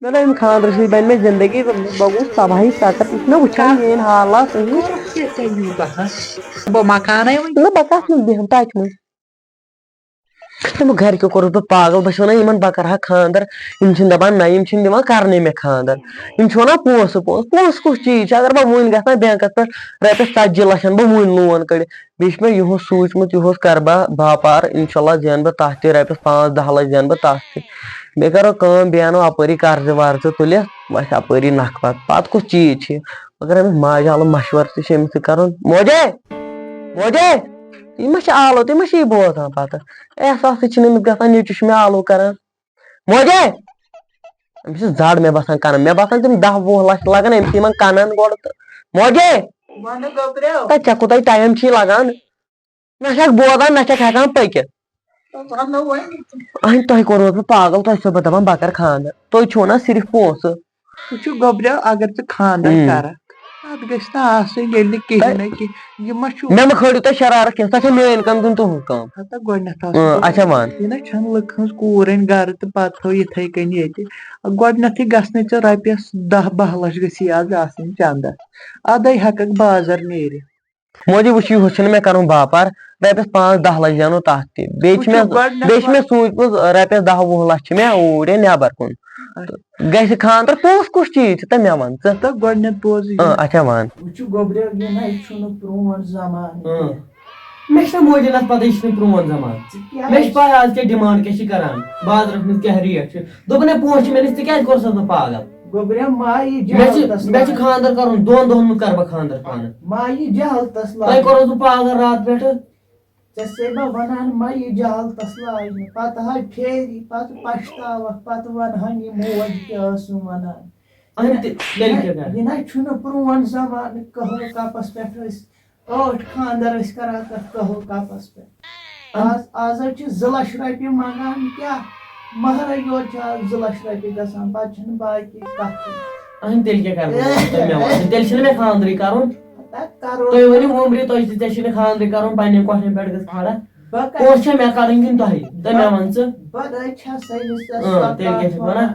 مےٚ خاندرٕ سۭتۍ بَنہِ مےٚ زندگی بہٕ گوٚوُس تباہی سکر یہِ چھُنا وٕچھان میٲنۍ حالات بہٕ مکانَے وۄنۍ نہ بہٕ کتھ منٛز بیٚہمہٕ تَتہِ منٛز تِمو گرِکیو کوٚرُس بہٕ پاگل بہٕ چھَس وَنان یِمن بہٕ کرٕ ہا خاندر یِم چھِنہٕ دَپان نہ یِم چھِنہٕ دِوان کرنٕے مےٚ خاندر یِم چھِ وَنان پونٛسہٕ پونٛسہٕ کُس چیٖز چھُ اگر بہٕ وُنۍ گژھٕ نا بینٛکس پٮ۪ٹھ رۄپیس 40 لچھ بہٕ وُنۍ لون کٔڑِتھ بیٚیہِ چھُ مےٚ یِہُس سوٗنٛچمُت یِہُس کرٕ بہٕ باپار انشاء اللہ زینہٕ بہٕ تتھ تہِ رۄپیس 5-10 لچھ زینہٕ بہٕ تتھ تہِ بیٚیہِ کرو کٲم بیٚیہِ انو اپٲری قرضہٕ ورضہٕ تُلِتھ وۄتھِ اپٲری نکھٕ پتہٕ کُس چیٖز چھُ مگر أمِس ماجہِ حالہٕ مشور تہِ چھُ أمِس تہِ کرُن موجے موجے یہِ ما چھِ آلو تُہۍ ما چھِ یہِ بوزان پتہٕ احساس تہِ چھُنہٕ أمِس گژھان نیٚچوٗ چھُ مےٚ آلو کران موجے أمِس چھِ زڈ مےٚ باسان کنن مےٚ باسان تِم 10-20 لچھ لگان أمِس یِمن کنن گۄڈٕ تہٕ موجے تہٕ ژےٚ کوٗتاہ ٹایم چھُے لگان نہ چھکھ بوزان نہ چھکھ ہٮ۪کان پٔکِتھ تۄہہِ کوٚروٕ بہٕ پاگل تۄہہِ چھِسو بہٕ دپان بہٕ کرٕ خاندر تُہۍ چھِو ونان صرف پونٛسہٕ وٕچھِو گوٚبریو اگر ژٕ خاندر کرکھ اتھ گژھِ نہٕ آسٕنۍ ییٚلہِ نہٕ کِہیٖنۍ نہٕ کینٛہہ یہِ ما چھُ مےٚ مہ کھٲلِو تُہۍ شرارت کینٛہہ سۄ چھےٚ میٲنۍ کٲم کِنہٕ تُہنٛز کٲم ہتا گۄڈٕنیتھ اچھا وَن یہِ نہ چھنہٕ لُکہٕ ہٕنٛز کوٗر أنۍ گرٕ تہٕ پتہٕ تھٲو یِتھٕے کٔنۍ ییٚتہِ گۄڈٕنیتھٕے گژھنٕے ژےٚ رۄپیس 10-12 لچھ گٔژھی آز آسٕنۍ چندس ادے ہٮ۪ککھ بازر نیٖرِتھ موجی وٕچھ یِہُس چھُنہٕ مےٚ کرُن باپار رۄپیس 5-10 لچھ زینو تتھ تہِ بیٚیہِ چھِ مےٚ سوٗنٛچمُت رۄپیس 10-20 لچھ چھِ مےٚ اوٗرۍ نٮ۪بر کُن گژھِ خاندر پونٛسہٕ کُس چیٖز چھُ تہٕ مےٚ وَن ژٕ گۄڈٕنیتھ بوز اچھا وَن وٕچھِو گوٚبریو یہِ نَے چھُنہٕ پرون زمانہٕ مےٚ چھِ موجی نتہٕ پتہ یہِ چھُنہٕ پرون زمانہٕ مےٚ چھِ پاے آز کیٛاہ ڈِمانڈ کیٛاہ چھِ کران بازرس منٛز کیٛاہ ریٹ چھِ دوٚپُن ہے پونٛسہٕ چھِ مےٚ نِش ژٕ کیٛازِ کوٚرسَس بہٕ پاگل گوٚبریو مایہِ مےٚ چھُ خاندر کرُن 2 دۄہن منٛز کرٕ بہٕ خاندر پانہٕ مایہِ جہالتس تۄہہِ کوٚروس بہٕ پاگل راتہٕ پٮ۪ٹھٕ ژےٚ سے بہٕ ونان مایہِ جہالتس لاجنہِ پتہٕ ہا پھیری پتہٕ پشتاوکھ پتہٕ ونہن یہِ موج کیٛاہ ٲسٕم ونان یہِ نہ چھُنہٕ پرون زمانہٕ کٔہوٕ کپس پٮ۪ٹھ ٲسۍ 8 خاندر ٲسۍ کران تتھ کٔہوٕ کپس پٮ۪ٹھ آز حظ چھِ 2 لچھ رۄپیہِ منگان کیٛاہ مہرٕنۍ یوت چھِ آز 2 لچھ رۄپیہِ گژھان پتہٕ چھنہٕ باقٕے کتھٕے تیٚلہِ کیٛاہ کرٕ بہٕ تیٚلہِ چھُنہٕ مےٚ خاندرٕے کرُن تُہۍ ؤنِو وُمبرِ تۄہہِ ژےٚ چھُنہٕ خاندرٕے کرُن پننٮ۪ن کۄٹھٮ۪ن پٮ۪ٹھ گژھ کھڑا پونٛسہٕ چھا مےٚ کڑٕنۍ کِنہٕ تۄہہِ تہٕ مےٚ وَن ژٕ بہٕ چھَس تیٚلہِ کیٛاہ چھُکھ وَنان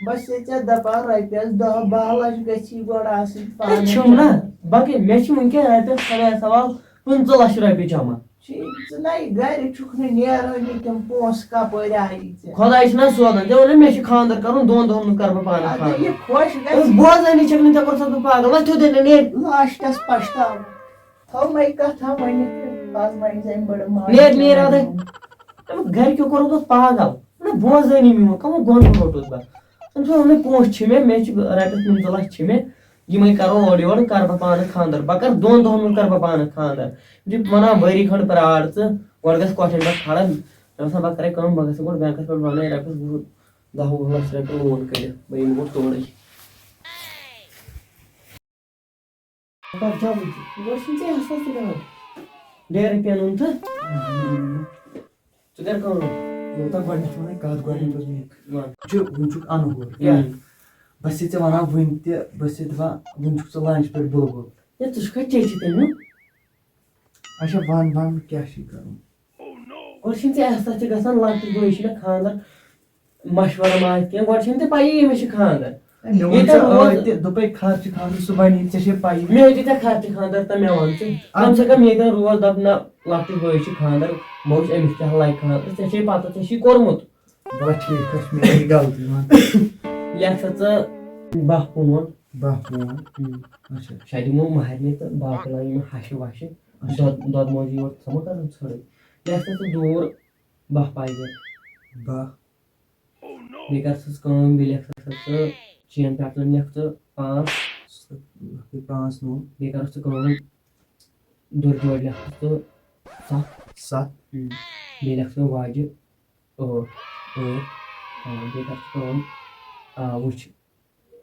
بہٕ چھسے ژےٚ دپان رۄپیس 10-12 لچھ گژھی گۄڈٕ آسٕنۍ چھُم نا باقٕے مےٚ چھِ وٕنکٮ۪ن رۄپیس خۄدایس حوال 15 لچھ رۄپیہِ جمع ژٕ نَے گرِ چھُکھ نہٕ نیرٲنی تِم پونٛسہٕ کپٲرۍ آیی ژےٚ خۄداے چھُنہ سوزان ژےٚ ووٚنُے مےٚ چھُ خاندر کرُن 2 دۄہن منٛز کرٕ بہٕ پانہٕ خاندر یہِ خۄش گژھِ بوزٲنی چھکھ نہٕ ژےٚ کوٚرسَس بہٕ پاگل وۄنۍ تھوٚد نہٕ نیرِ لاسٹس پشتاو تھومے کتھا ؤنِتھ آز وۄنۍ زَن بڑٕ نیرِ ادے گرِکیو کوٚرُکھ بہٕ پاگل نہ بوزٲنی میون کَمو گۄنٛڈ روٚٹُس بہٕ تٔمۍ چھُ ووٚنمُت پونٛسہٕ چھِ مےٚ چھِ رۄپیس 15 لچھ چھِ مےٚ یِمے کرو اورٕ یورٕ کرٕ بہٕ پانہٕ خاندر بہٕ کرٕ 2 دۄہن منٛز کرٕ بہٕ پانہٕ خاندر یہِ چھُ ونان ؤری کھنٛڈ پرٛار ژٕ گۄڈٕ گژھ کۄٹھٮ۪ن پٮ۪ٹھ کھڑا مےٚ باسان بہٕ کرے کٲم بہٕ گژھٕ گۄڈٕ بینٛکس پٮ۪ٹھ بنٲے رۄپیس 10-20 لچھ رۄپیہِ لون کٔڑِتھ بہٕ یِمہٕ گۄڈٕ تورٕے گۄڈٕ چھُنہٕ ژےٚ احساس تہِ کران ڈیرٕ پٮ۪نُن تہٕ ژٕ کر کٲم گۄڈٕنیتھ وَنَے کَتھ گۄڈٕنیتھ اوس مےٚ وٕنۍ چھُکھ اَنہُر بہٕ چھسے ژےٚ وَنان وٕنۍ تہِ بہٕ چھسے دَپان وٕنۍ چھُکھ ژٕ لنچ پٮ۪ٹھ بُلبُل ہے ژٕ چھُکھا چیچہِ تٔمیُک اچھا وَن کیٛاہ چھُے کَرُن گۄڈٕ چھُنہٕ ژےٚ احساس تہِ گژھان لۄکٹِس بٲیِس چھُ مےٚ خاندر مشورٕ ما آسہِ کینٛہہ گۄڈٕ چھَنہٕ ژےٚ پَیی مےٚ چھُ خاندر دوٚپے خرچہِ خانٛدر صُبحٲے ژےٚ چھے پَیی مےٚ ہیٚتہِ ژےٚ خرچہِ خاندر تہٕ مےٚ وَن ژٕ کم سے کم ییٚتٮ۪ن روز دَپ نہ لۄکٹِس بٲیِس چھُ خاندر بہٕ وٕچھ أمِس کیٛاہ لگہِ خاندر ژےٚ چھے پتہ ژےٚ چھُے کوٚرمُت بَس ٹھیٖک حظ چھِ میٛٲنۍ غلطی لیکھ سا ژٕ 12 پونٛڈ 12 پونٛڈ اچھا شاید دِمو مہرنہِ تہٕ باقٕے لگہِ مےٚ ہشہِ وشہِ دۄد موجی یورٕ ژٕ مہ کَرُن ژھٕڑٕے لیکھ سا ژٕ دوٗر 12 پاکٮ۪ٹ 12 بیٚیہِ کر ژٕ کٲم بیٚیہِ لیکھ سا ژٕ چین پیٹلن لیکھ ژٕ 5 نوٗن بیٚیہِ کَرُکھ ژٕ کٲم دُرٕ جوڑِ لیکھ ژٕ 7 بیٚیہِ لیکھ ژٕ واجہِ 8 بیٚیہِ کر ژٕ کٲم وٕچھ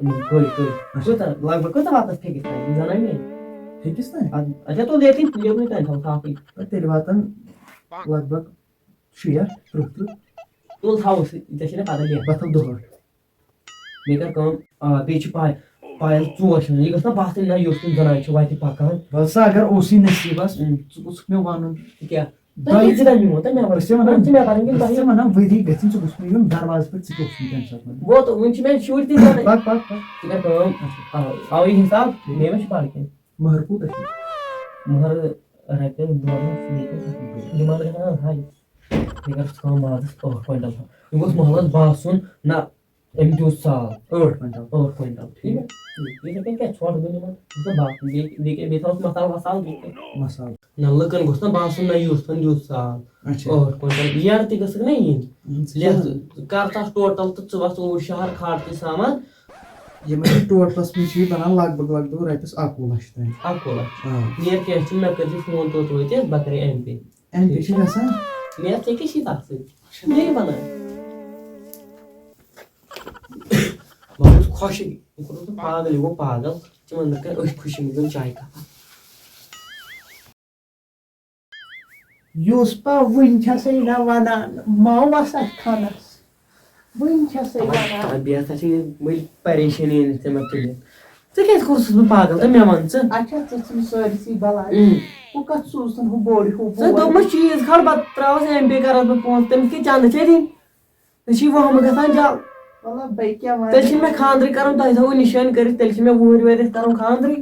کوٗتاہ لگ بگ کۭژاہ واتَس پھیٚکِس تانۍ زَنٕے مےٚ پھیٚکِس تانۍ اچھا تُل ییٚتھی لیوٚکھنُے تانۍ تھاو صافٕے تیٚلہِ واتن لگ بگ 60-30 تُل تھاوُس ژےٚ چھےٚ نہ پتہ لیکھ بہٕ تھاوٕ 2 بیٚیہِ کر کٲم بیٚیہِ چھِ پایل 4 چھِ یہِ گٔژھ نہ باسٕنۍ نہ یُس تِم زنانہِ چھِ وتہِ پکان وَل سا اگر اوسُے نصیٖبس ژٕ گوٚژھُکھ مےٚ وَنُن کیٛاہ دۄیہِ زٕ دۄہ نِمو تہٕ مےٚ وَن ژٕ مےٚ کَرٕنۍ کِنہٕ تۄہہِ وَنان ؤری گژھِنۍ ژٕ گوٚژھ مےٚ یُن دروازٕ پٮ۪ٹھ ژٕ گوٚژھ نہٕ تَمہِ ساتہٕ گوٚو تہٕ وٕنہِ چھِ مےٚ شُرۍ تہِ زَنٕے پَک پَک پَک ژٕ کَر کٲم اَوَے حِساب بیٚیہِ ما چھِ پَرٕ کیٚنٛہہ مہر کوٗتاہ چھُ مگر رۄپیَس یِمن گژھان ہاے یہِ کَر ژٕ کٲم مازَس 8 کویِنٹَل یہِ گوٚژھ محلَس باسُن نہ أمۍ دیُت سال 8 کویِنٹَل 8 کویِنٹَل ٹھیٖک یِتھَے کٔنۍ کیٛاہ ژھۄٹھ دیُن یِمن باسُن بیٚیہِ تھاوُس مصالہٕ وصالہٕ بیٚیہِ مصالہٕ نہ لُکَن گوٚژھ نہ باسُن نہ یُتھ دیُت سال اچھا 8 کویِنٹَل یَرٕ تہِ گٔژھٕکھ نہ یِنۍ ژٕ کَر تَتھ ٹوٹَل تہٕ ژٕ وَس اوٗرۍ شہر کھال تہِ سامان یِمن چھِ ٹوٹلَس منٛز چھِ یہِ بَنان لگ بگ رۄپیَس 11 لَچھ تانۍ 11 لَچھ نیر کیٚنٛہہ چھُنہٕ مےٚ کٔرۍزِ فون توٚت وٲتِتھ بہٕ کَرے ایم پے ایم پے چھِ گژھان نیر ژےٚ کیٛاہ چھِ تَتھ سۭتۍ میٚے بَنان بہٕ گوٚژھ خۄش یہِ کوٚرُتھ ژٕ پاگل یہِ گوٚو پاگل تِمن نہٕ کَرِ أتھۍ خوشی منٛز چاے کَپا یوٗسپا وٕنۍ چھَسَے نہ وَنان ماوَس اَتھ کھَنَس وٕنۍ چھَسَے وَنان بیٚیہِ ہسا چھِ یہِ مٔلۍ پریشٲنی أنِتھ ژےٚ مےٚ تُلِتھ ژےٚ کیٛازِ کوٚرُتھس بہٕ پاگل تہٕ مےٚ وَن ژٕ اچھا ژٕ ژھٕن سٲرسٕے بَلاے ہُہ کَتھ سوٗزتَن ہُہ بوٚڑ ہُہ ژٕ دوٚپمَس چیٖز کھال بہٕ ترٛاوَس ایم پے کَرَس بہٕ پونٛسہٕ تٔمِس کیٛاہ چنٛدٕ چھے دِنۍ ژےٚ چھی وہمہٕ گژھان جل مطلب بیٚیہِ کیٛاہ وَنہٕ تیٚلہِ چھِنہٕ مےٚ خانٛدرٕے کَرُن تۄہہِ تھاوو نِشٲنۍ کٔرِتھ تیٚلہِ چھِ مےٚ وُہٕرۍ ؤرِتھ کَرُن خانٛدرٕے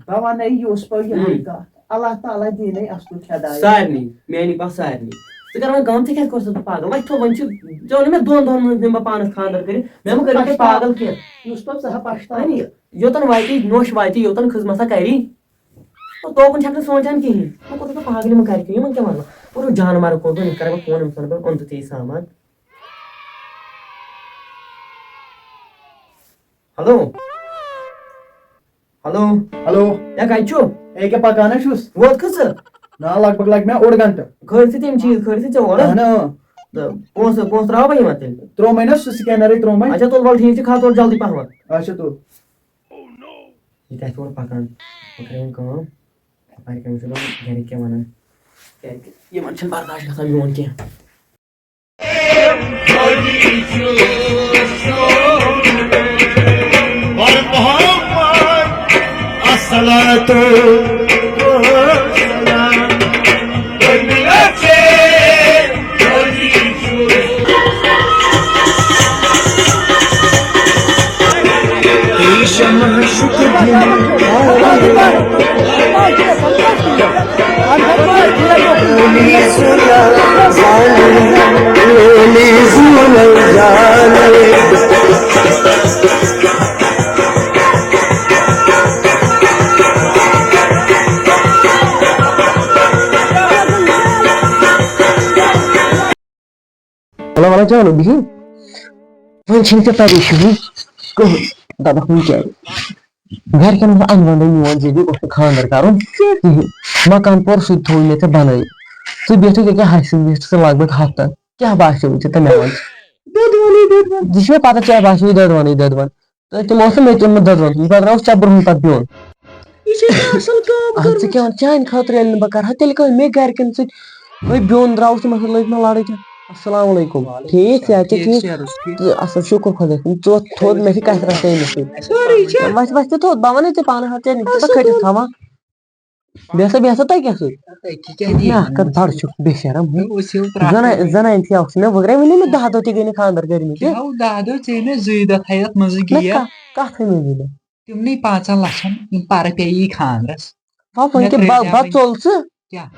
بہٕ وَنَے یوٗسپا یِہوٚے کَتھ اللہ تعالیٰ دیٖنَے اَصلُک ہدایت سارنٕے میٛانہِ پَتہٕ سارنٕے ژٕ کَر وۄنۍ کٲم ژےٚ کیٛازِ کوٚرُتھ بہٕ پاگل وۄنۍ تھوٚو وۄنۍ چھُ ژےٚ ووٚنُے مےٚ 2 دۄہَن منٛز دِمہٕ بہٕ پانَس خانٛدر کٔرِتھ مےٚ مہٕ کٔرِو تُہۍ پاگل کینٛہہ یوٗسپا ژٕ ہا پَشتاو وۄنۍ یوٚتَن واتی نوٚش واتی یوٚتَن خٔزمَتھا کَری توکُن چھَکھ نہٕ سونٛچان کِہیٖنۍ وۄنۍ کوٚرُتھ بہٕ پاگل یِمن گرِکٮ۪ن یِمن کیٛاہ وَنہٕ بہٕ کوٚرُکھ جانوَر کوٚر أمِس کَرے بہٕ فون أمِس وَنہٕ بہٕ اوٚن تہٕ ژےٚ یہِ سامان ہٮ۪لو ہٮ۪لو ہیلو ہے کَتہِ چھُ ییٚکیٛاہ پَکان ہا چھُس ووت کھٕژٕ نا لگ بگ لگہِ مےٚ 1 گنٹہٕ کھٲلۍتھٕے تِم چیٖز کھٲلۍتھٕے ژےٚ اورٕ اہن تہٕ پونٛسہٕ ترٛاوٕ بہٕ یِمن تیٚلہِ ترٛوومَے نا سُہ سکینرٕے ترٛوومَے اچھا تُل وَلہٕ ٹھیٖک چھُ کھال تورٕ جلدی پَہمَتھ اچھا تُل یہِ تہِ آسہِ تورٕ پَکان بہٕ کَرٕ وۄنۍ کٲم اَپارِ کٔمِس چھُ دَپان گرِکۍ کیٛاہ وَنان کیٛازِکہِ یِمن چھُنہٕ برداش گژھان میون کینٛہہ ولا ولا جانو بِہِو وۄنۍ چھِنہٕ ژےٚ پریشٲنی کٕہٕنۍ دَپکھ وۄنۍ کیٛازِ گرِکٮ۪ن اوس اَنوَنٕے میون زِ بیٚیہِ گوٚژھ نہٕ خانٛدر کَرُن کِہیٖنۍ مکان پور سُہ تہِ تھوٚوُے مےٚ ژےٚ بَنٲیِتھ ژٕ بیٖٹھٕکھ ییٚکیٛاہ ہَسہِ بیٖٹھٕکھ ژٕ لگ بگ ہفتہٕ کیٛاہ باسیوٕے ژےٚ تہٕ مےٚ وَن یہِ چھِ مےٚ پَتہ ژےٚ باسیوٕے دۄدوَنٕے دۄدوَن تہٕ تِمو اوس نہٕ مےٚ تہِ اوٚنمُت دۄدوَن یہِ بَدراوُس ژےٚ برونٛہٕے پَتہٕ بیوٚن ژٕ کیٛاہ وَن چانہِ خٲطرٕ ییٚلہِ نہٕ بہٕ کَرٕ ہا تیٚلہِ کٔر مےٚ گرِکٮ۪ن سۭتۍ وۄنۍ بیوٚن درٛاوُس تِمن سۭتۍ لٔج مےٚ لڑٲے تہٕ السلام علیکُم ٹھیٖک صحت چھا ٹھیٖک تہٕ اَصٕل شُکُر خۄدایَس کُن ژٕ تھوٚد مےٚ چھِ کَتھِ رَژھ أمِس سۭتۍ وَتھِ وَتھِ تہِ تھوٚد بہٕ وَنَے ژےٚ پانَے ژےٚ چھُکھ کھٔٹِتھ تھاوان بیٚیہِ ہسا تۄہہِ کیٛاہ سۭتۍ اکھ کَتھ بَڑٕ چھُکھ بے شرم زَنانہِ تھی اکھ مےٚ وٕگرے وٕنی مےٚ 10 دۄہ تہِ گٔے نہٕ خانٛدر کٔرمٕتۍ کَتھ تھٲے مےٚ 2 دۄہ تِمنٕے 5 لَچھن یِم پَرٕ پیٚیی خانٛدرس وۄنۍ کیٛاہ بہٕ ژوٚل ژٕ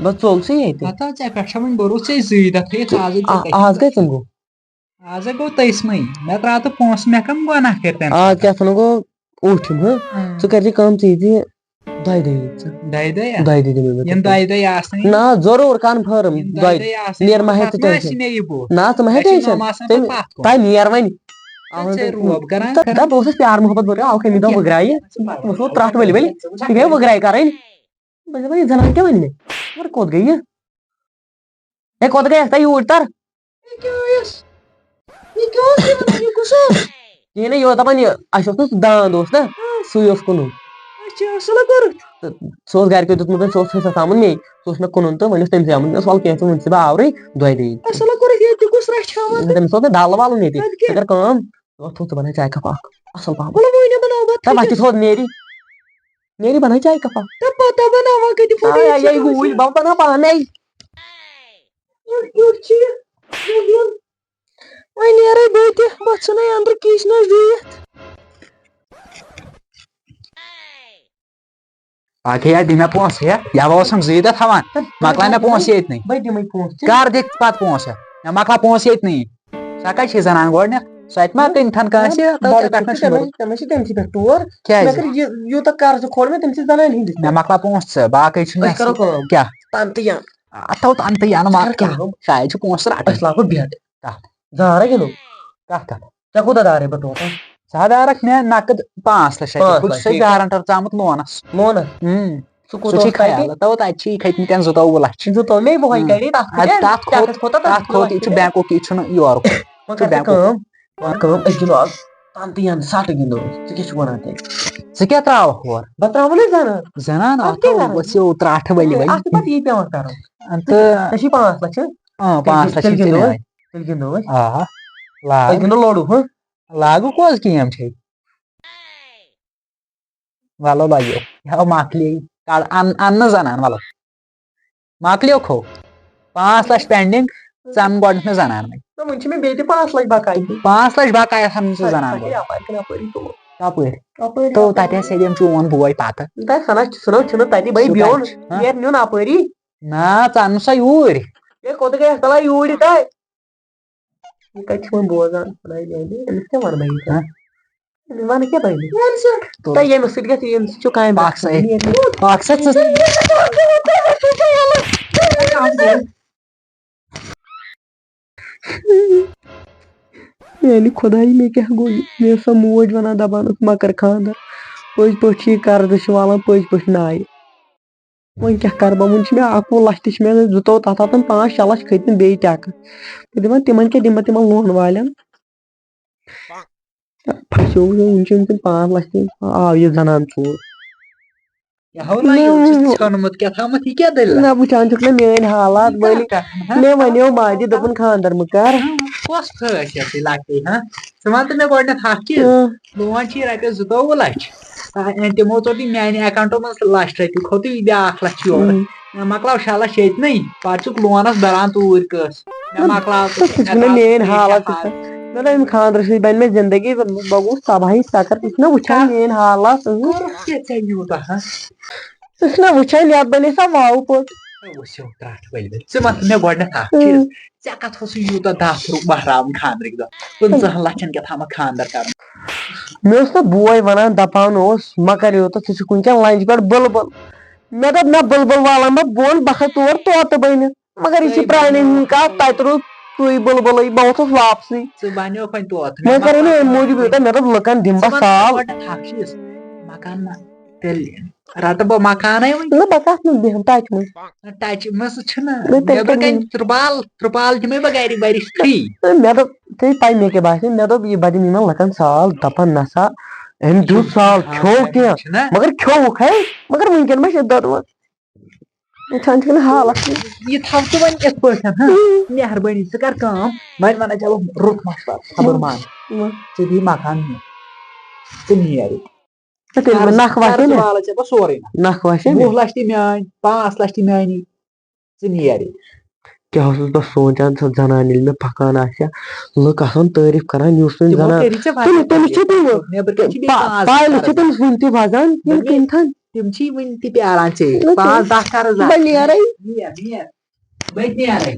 بہٕ ژوٚل ژٕ ییٚتہِ پَتہٕ ژےٚ پٮ۪ٹھ چھےٚ وۄنۍ بروسہٕ ژےٚ 2 دۄہ تھٲیِتھ آز کَتہِ گوٚو آزے گوٚو تٔسمٕے مےٚ ترٛاو تہٕ پونٛسہٕ مےٚ کَم گۄناہ کٔرۍ تَمہِ آز کیٛاہ ژھُن گوٚو اوٗٹھِم ژٕ کٔرزِ کٲم ژٕ ییٖزِ 2 دۄہ ییٖزِ ژٕ 2 دۄہ 2 دۄہ دِمے یِم 2 دۄہ آسنٕے نہ ضروٗر کَنفٲرٕم 2 دۄہ نیر مہ ہےٚ ژٕ ٹٮ۪نشن نہ ژٕ مہ ہےٚ ٹٮ۪نشن تۄہہِ نیر وۄنۍ بہٕ اوسُس پیار محبت بہٕ آو کَمی دۄہ وٕگرایہِ ترٛٹھ ؤلۍ ؤلۍ یہِ گٔے وٕگراے کَرٕنۍ بہٕ چھَس دَپان یہِ زَنان کیٛاہ وَنہِ مےٚ مگر کوٚت گٔے یہِ ہے کوٚت گٔیَس تَے یوٗرۍ تَر کِہیٖنۍ نہٕ یہِ اوس دَپان یہِ اَسہِ اوس نہٕ داند اوس نا سُے اوس کٕنُن تہٕ سُہ اوس گرِکیو دیُتمُت سُہ اوس حِصَس آمُت مے سُہ اوس مےٚ کٕنُن تہٕ وۄنۍ اوس تٔمِسٕے آمُت مےٚ اوس وَلہٕ کینٛہہ ژٕ وٕنۍسٕے بہٕ آورٕے 2 دۄہ ییٚتہِ تٔمِس اوس مےٚ دالہٕ والُن ییٚتہِ ژٕ کَر کٲم ژٕ بَناے چاے کَپ اکھ اَصٕل پَہم وَتہِ تھوٚد نیری بَناے چاے کَپ اکھ بہٕ بَناو پانے وۄنۍ نیرے بہٕ تہِ بہٕ ژھٕنے أنٛدرٕ کِچنس بِہِتھ باقٕے یا دِ مےٚ پونٛسہٕ یا یَوٕ اوسُم زٕے دۄہ تھاوان مۄکلاے مےٚ پونٛسہٕ ییٚتنٕے بہٕ دِمے پونٛسہٕ کر دِکھ پتہٕ پونٛسہٕ مےٚ مۄکلا پونٛسہٕ ییٚتنٕے سۄ کتہِ چھِ زنان گۄڈنیٚتھ سۄ تہِ ما کٕنتھن کٲنٛسہِ تٔمِس چھِ تٔمسٕے پٮ۪ٹھ ٹور کیازِ مےٚ کٔر یوٗتاہ قرضہٕ کھول مےٚ تٔمسٕے زنانہِ ہِنٛدِس مےٚ مۄکلا پونٛسہٕ ژٕ باقٕے چھُ أسۍ کرو کٲم کیٛاہ تنہٕ تہِ اتھو تنتٕے انہٕ کر کیٛاہ شاید چھُ پونٛسہٕ رٹان أسۍ لاگو بیٹ کتھ زارا گِنٛدو کتھ ژےٚ کوٗتاہ دارے بہٕ ٹوٹل ژٕ دارکھ مےٚ نقد 5 لچھ رۄپیہِ بہٕ چھُسے گارنٹر ژامُت لونس لونس سُہ چھُے خیال تتہِ چھِ کھٔتمٕتٮ۪ن 22 لچھ مے بہے کڑے تتھ کھوٚت یہِ چھُ بینکُک یہِ چھُنہٕ یورُک أسۍ گِنٛدو آز تنتہٕ سٹہٕ گِنٛدو ژٕ کیٛاہ چھُکھ ونان تیٚلہِ ژٕ کیٛاہ تراوکھ ہور بہٕ تراوٕ نہٕ زنان زنان ؤسِو ترٛاٹھٕ ؤلۍ ؤلۍ اتھ چھُ پتہٕ یی پیٚوان کرُن تہٕ ژےٚ چھُے 5 لچھ 5 لچھ تیٚلہِ گِنٛدو أسۍ آ أسۍ گِنٛدو لوڈو لاگو کۄس گیم چھے وَلو لگیو یہِ مۄکلے اننہٕ زنان وَلو مۄکلیو کھو 5 لچھ پینڈنگ ژٕ اَن گۄڈنیٚتھ مےٚ زنان وۄنۍ چھِ مےٚ بیٚیہِ تہِ 5 لچھ بقایا 5 لچھ بقایا ژٕ زنان کپٲرۍ تو تتہِ آسہِ سیٚدٮ۪م چون بوے پتہٕ سُہ چھُنہٕ تتہِ بھائی بیوٚن نیرِ نیُن اپٲری نہ ژٕ اَن سا یوٗرۍ ہے کوٚت گٔیَس تَلہ یوٗرۍ تانۍ یہِ کتہِ چھُ وۄنۍ بوزان أمِس کیٛاہ وَنہٕ بہٕ وَنہٕ کیٛاہ بَنہِ تۄہہِ ییٚمِس سۭتۍ گژھِ ییٚمِس سۭتۍ چھُ یعنی خۄداے مےٚ کیٛاہ گوٚو مےٚ ٲس سۄ موج وَنان دَپان ٲس مہ کر خانٛدر پٔزۍ پٲٹھۍ چھِ یہِ قرضہٕ چھِ والان پٔزۍ پٲٹھۍ نایہِ وۄنۍ کیٛاہ کرٕ بہٕ وۄنۍ چھِ مےٚ 21 لچھ تہِ چھِ مےٚ زٕتووُہ تَتھ آسان 5-6 لچھ کھٔتۍ مےٚ بیٚیہِ ٹٮ۪کہٕ بہٕ دِمن تِمن کیٛاہ دِمہٕ بہٕ تِمن لون والٮ۪ن پھسیو وٕنہِ چھِ تِم 5 لچھ تہِ آو یہِ زنان ژوٗر نہ وٕچھان چھُکھ نہ میٲنۍ حالات ؤلۍ مےٚ وَنیو ماجہِ دوٚپُن خانٛدر مہٕ کر کۄس خٲصیتٕے لۄکٹے ژٕ وَن تہٕ مےٚ گۄڈنیٚتھ اکھ چیٖز لون چھِ رۄپیس 22 لچھ تِمو ژوٚٹ یہِ میانہِ اکاونٹو منٛز 1 لچھ رۄپیہِ کھوٚتُے بیاکھ لچھ یورٕ مےٚ مۄکلاو 6 لچھ ییٚتنٕے پتہٕ چھُکھ لونس بران توٗرۍ قٕس مےٚ مۄکلاو میٲنۍ حالات مےٚ دوٚپ اَمہِ خانٛدرٕ سۭتۍ بَنہِ مےٚ زندگی بہٕ گوٚوُس تباہی سکر ژٕ چھُکھ نہ وٕچھان میٲنۍ حالات ژٕ چھُکھ نہ وٕچھان یتھ بَنے سۄ واوٕ پوٚت ژٕ وَن مےٚ گۄڈنیٚتھ اکھ چیٖز ژےٚ کتھ اوسُے یوٗتاہ دافرُک بہراوُن خانٛدرٕکۍ دۄہ 50 لچھن کیٛاہ تھامَتھ خانٛدر کرُن مےٚ اوس نہ بوے وَنان دپان اوس مہ کر یوٗتاہ ژٕ چھُکھ وٕنکیٚن لنجہِ پٮ۪ٹھ بُلبُل مےٚ دوٚپ نہ بُلبُل والن بہٕ بۄن بہٕ کھژٕ تور طوطہٕ بٔنِتھ مگر یہِ چھِ پرانٮ۪ن ہِنٛدۍ کتھ تتہِ روٗد سُے بُلبُلٕے بہٕ اوسُس واپسٕے ژٕ بنیوکھ وۄنۍ طوطہٕ وۄنۍ کَرے مےٚ اَمہِ موٗجوٗب یوٗتاہ مےٚ دوٚپ لُکن دِمہٕ بہٕ سال مکان نہ تیٚلہِ رٹہٕ بہٕ مکانٕے وۄنۍ نہ بہٕ کتھ منٛز بیٚہمہٕ ٹچہِ منٛز ٹچہِ منٛز چھُنہٕ نیٚبرٕ کَنہِ ترٛپال دِمے بہٕ گرِ فرٛی مےٚ دوٚپ ژےٚ پاے مےٚ کیٛاہ باسے مےٚ دوٚپ یہِ بہٕ دِمہٕ یِمن لُکن سال دپان نہ سا أمۍ دیُت سال کھیوٚو کینٛہہ مگر کھیوٚوُکھ ہے مگر وٕنکیٚن ما شِدت وۄنۍ وٕچھان چھُکھ نہ حالت یہِ تھاو ژٕ وۄنۍ یِتھ پٲٹھۍ مہربٲنی ژٕ کر کٲم وۄنۍ وَنَے ژےٚ بہٕ رُت مشوَرٕ خبر مان ژٕ دِ مکان ژٕ نیر نکھ وَسے ژےٚ بہٕ سورُے نکھ وَسے 20 لچھ تہِ میٲنۍ 5 لچھ تہِ میٲنی ژٕ نیر کیٛاہ اوسُس بہٕ سونٛچان سۄ زنان ییٚلہِ مےٚ پکان آسہِ ہا لُکھ آسان تعٲریٖف کران یُس وۄنۍ زنان تٔمِس چھِ پایلہٕ چھِ تٔمِس وُنہِ تہِ وزان یِم کِنتھن تِم چھی وٕنہِ تہِ پیاران ژےٚ 5-10 کرٕ بہٕ نیرے بہٕ نیرے